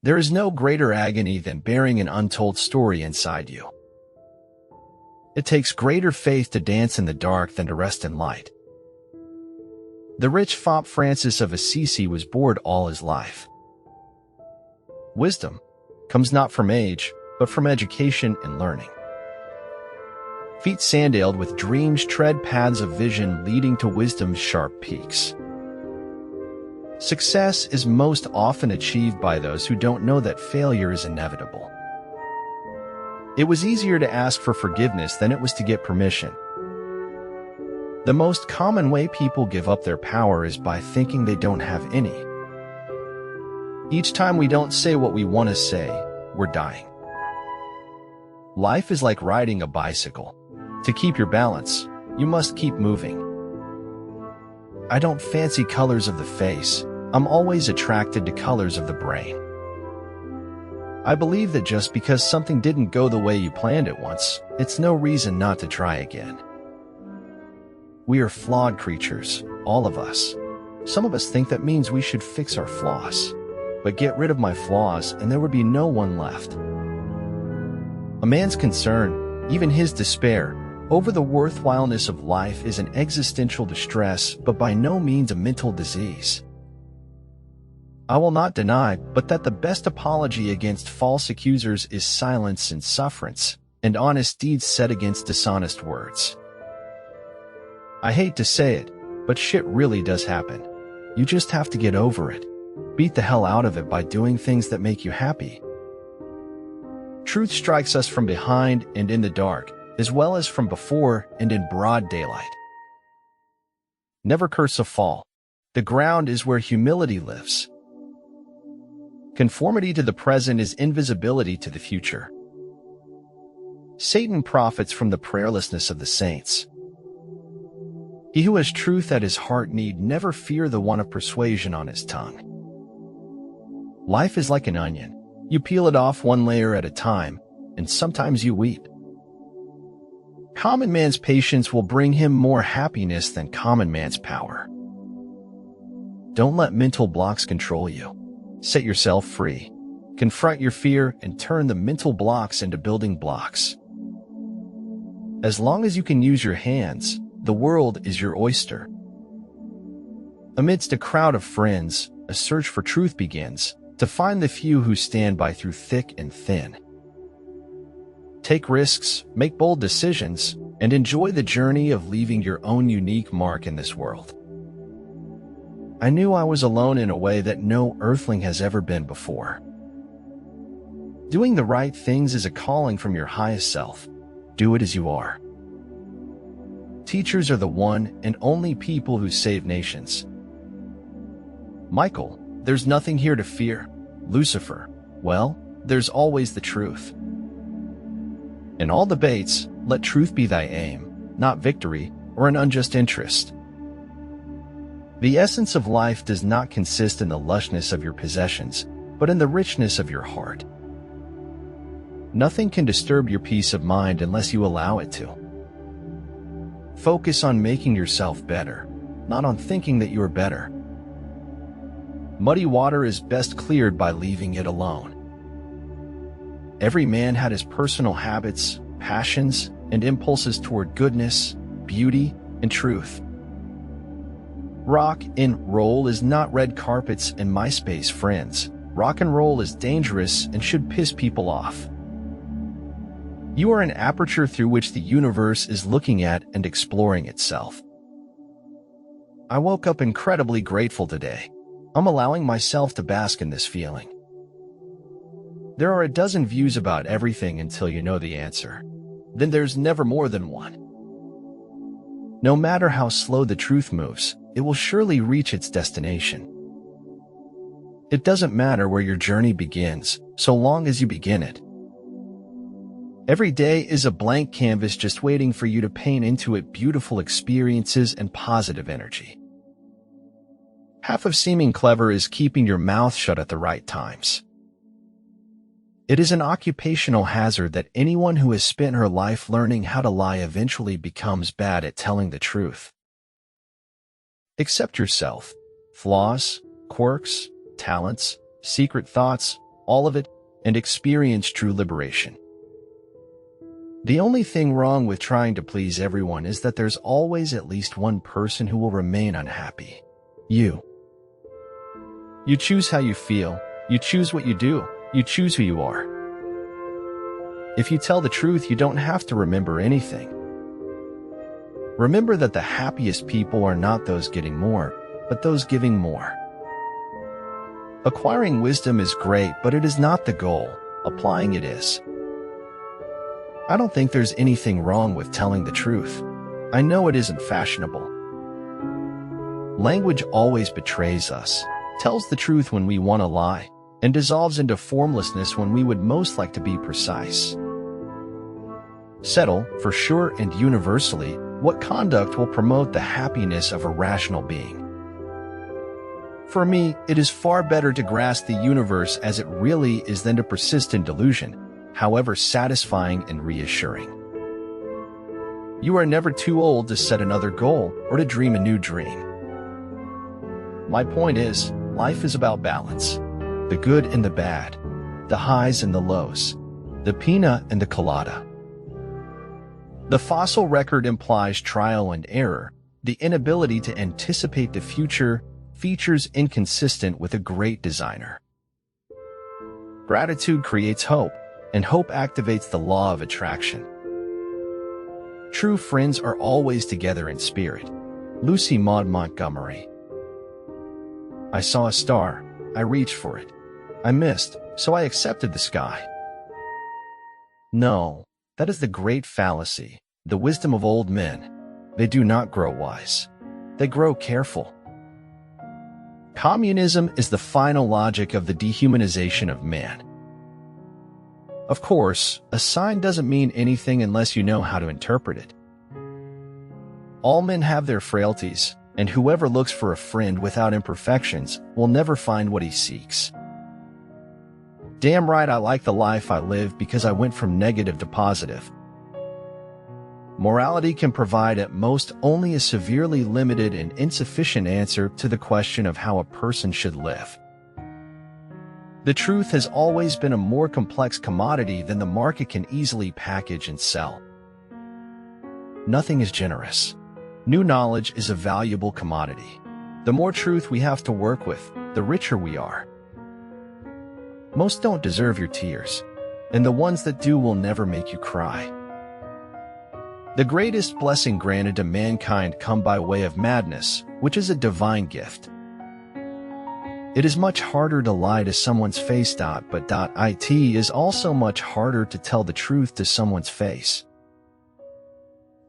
There is no greater agony than bearing an untold story inside you. It takes greater faith to dance in the dark than to rest in light. The rich fop Francis of Assisi was bored all his life. Wisdom comes not from age, but from education and learning. Feet sandaled with dreams tread paths of vision leading to wisdom's sharp peaks. Success is most often achieved by those who don't know that failure is inevitable. It was easier to ask for forgiveness than it was to get permission. The most common way people give up their power is by thinking they don't have any. Each time we don't say what we want to say, we're dying. Life is like riding a bicycle. To keep your balance, you must keep moving. I don't fancy colors of the face. I'm always attracted to colors of the brain. I believe that just because something didn't go the way you planned it once, it's no reason not to try again. We are flawed creatures, all of us. Some of us think that means we should fix our flaws. But get rid of my flaws and there would be no one left. A man's concern, even his despair, over the worthwhileness of life is an existential distress, but by no means a mental disease. I will not deny, but that the best apology against false accusers is silence and sufferance, and honest deeds said against dishonest words. I hate to say it, but shit really does happen. You just have to get over it. Beat the hell out of it by doing things that make you happy. Truth strikes us from behind and in the dark, as well as from before and in broad daylight. Never curse a fall. The ground is where humility lives. Conformity to the present is invisibility to the future. Satan profits from the prayerlessness of the saints. He who has truth at his heart need never fear the one of persuasion on his tongue. Life is like an onion. You peel it off one layer at a time, and sometimes you weep. Common man's patience will bring him more happiness than common man's power. Don't let mental blocks control you. Set yourself free. Confront your fear and turn the mental blocks into building blocks. As long as you can use your hands, the world is your oyster. Amidst a crowd of friends, a search for truth begins, to find the few who stand by through thick and thin. Take risks, make bold decisions, and enjoy the journey of leaving your own unique mark in this world. I knew I was alone in a way that no earthling has ever been before. Doing the right things is a calling from your highest self. Do it as you are. Teachers are the one and only people who save nations. Michael, there's nothing here to fear. Lucifer, well, there's always the truth. In all debates, let truth be thy aim, not victory or an unjust interest. The essence of life does not consist in the lushness of your possessions, but in the richness of your heart. Nothing can disturb your peace of mind unless you allow it to. Focus on making yourself better, not on thinking that you are better. Muddy water is best cleared by leaving it alone. Every man had his personal habits, passions, and impulses toward goodness, beauty, and truth. Rock and roll is not red carpets and MySpace friends. Rock and roll is dangerous and should piss people off. You are an aperture through which the universe is looking at and exploring itself. I woke up incredibly grateful today. I'm allowing myself to bask in this feeling. There are a dozen views about everything until you know the answer. Then there's never more than one. No matter how slow the truth moves, it will surely reach its destination. It doesn't matter where your journey begins, so long as you begin it. Every day is a blank canvas just waiting for you to paint into it beautiful experiences and positive energy. Half of seeming clever is keeping your mouth shut at the right times. It is an occupational hazard that anyone who has spent her life learning how to lie eventually becomes bad at telling the truth. Accept yourself. Flaws, quirks, talents, secret thoughts, all of it, and experience true liberation. The only thing wrong with trying to please everyone is that there's always at least one person who will remain unhappy. You. You choose how you feel, you choose what you do, you choose who you are. If you tell the truth, you don't have to remember anything. Remember that the happiest people are not those getting more, but those giving more. Acquiring wisdom is great, but it is not the goal. Applying it is. I don't think there's anything wrong with telling the truth. I know it isn't fashionable. Language always betrays us, tells the truth when we want to lie, and dissolves into formlessness when we would most like to be precise. Settle, for sure and universally, what conduct will promote the happiness of a rational being. For me, it is far better to grasp the universe as it really is than to persist in delusion, however satisfying and reassuring. You are never too old to set another goal or to dream a new dream. My point is, life is about balance. The good and the bad, the highs and the lows, the pina and the colada. The fossil record implies trial and error, the inability to anticipate the future, features inconsistent with a great designer. Gratitude creates hope, and hope activates the law of attraction. True friends are always together in spirit. Lucy Maud Montgomery. I saw a star. I reached for it. I missed, so I accepted the sky. No, that is the great fallacy, the wisdom of old men. They do not grow wise. They grow careful. Communism is the final logic of the dehumanization of man. Of course, a sign doesn't mean anything unless you know how to interpret it. All men have their frailties, and whoever looks for a friend without imperfections will never find what he seeks. Damn right I like the life I live because I went from negative to positive. Morality can provide at most only a severely limited and insufficient answer to the question of how a person should live. The truth has always been a more complex commodity than the market can easily package and sell. Nothing is generous. New knowledge is a valuable commodity. The more truth we have to work with, the richer we are. Most don't deserve your tears, and the ones that do will never make you cry. The greatest blessing granted to mankind come by way of madness, which is a divine gift. It is much harder to lie to someone's face, but it is also much harder to tell the truth to someone's face.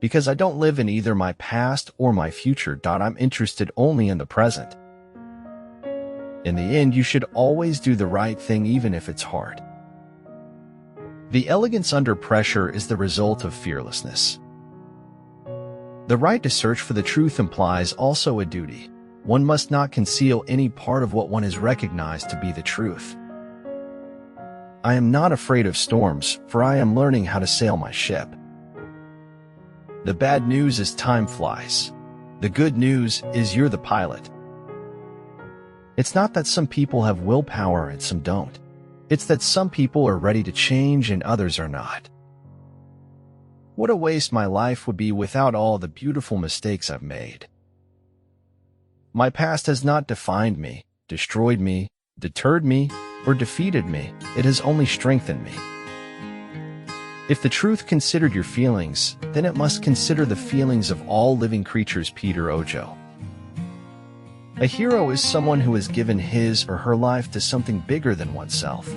Because I don't live in either my past or my future, I'm interested only in the present. In the end, you should always do the right thing even if it's hard. The elegance under pressure is the result of fearlessness. The right to search for the truth implies also a duty. One must not conceal any part of what one has recognized to be the truth. I am not afraid of storms, for I am learning how to sail my ship. The bad news is time flies. The good news is you're the pilot. It's not that some people have willpower and some don't. It's that some people are ready to change and others are not. What a waste my life would be without all the beautiful mistakes I've made. My past has not defined me, destroyed me, deterred me, or defeated me. It has only strengthened me. If the truth considered your feelings, then it must consider the feelings of all living creatures. Peter Ojo. A hero is someone who has given his or her life to something bigger than oneself.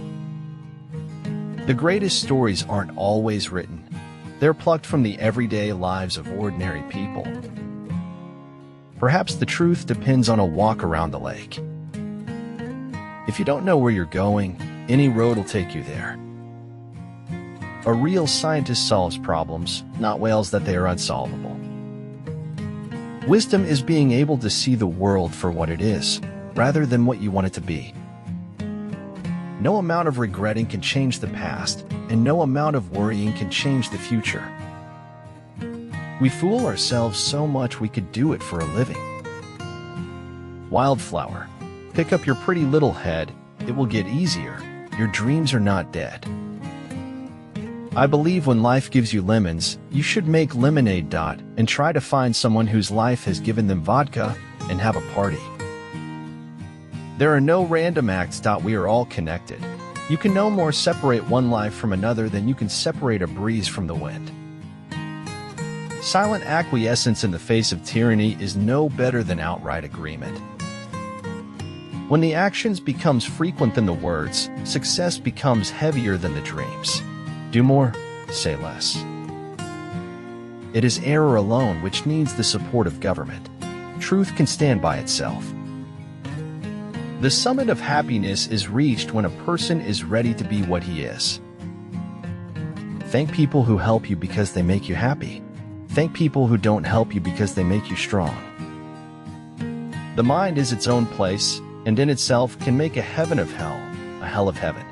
The greatest stories aren't always written. They're plucked from the everyday lives of ordinary people. Perhaps the truth depends on a walk around the lake. If you don't know where you're going, any road will take you there. A real scientist solves problems, not wails that they are unsolvable. Wisdom is being able to see the world for what it is, rather than what you want it to be. No amount of regretting can change the past, and no amount of worrying can change the future. We fool ourselves so much we could do it for a living. Wildflower, pick up your pretty little head, it will get easier, your dreams are not dead. I believe when life gives you lemons, you should make lemonade. And try to find someone whose life has given them vodka and have a party. There are no random acts. We are all connected. You can no more separate one life from another than you can separate a breeze from the wind. Silent acquiescence in the face of tyranny is no better than outright agreement. When the actions becomes frequent than the words, success becomes heavier than the dreams. Do more, say less. It is error alone which needs the support of government. Truth can stand by itself. The summit of happiness is reached when a person is ready to be what he is. Thank people who help you because they make you happy. Thank people who don't help you because they make you strong. The mind is its own place, and in itself can make a heaven of hell, a hell of heaven.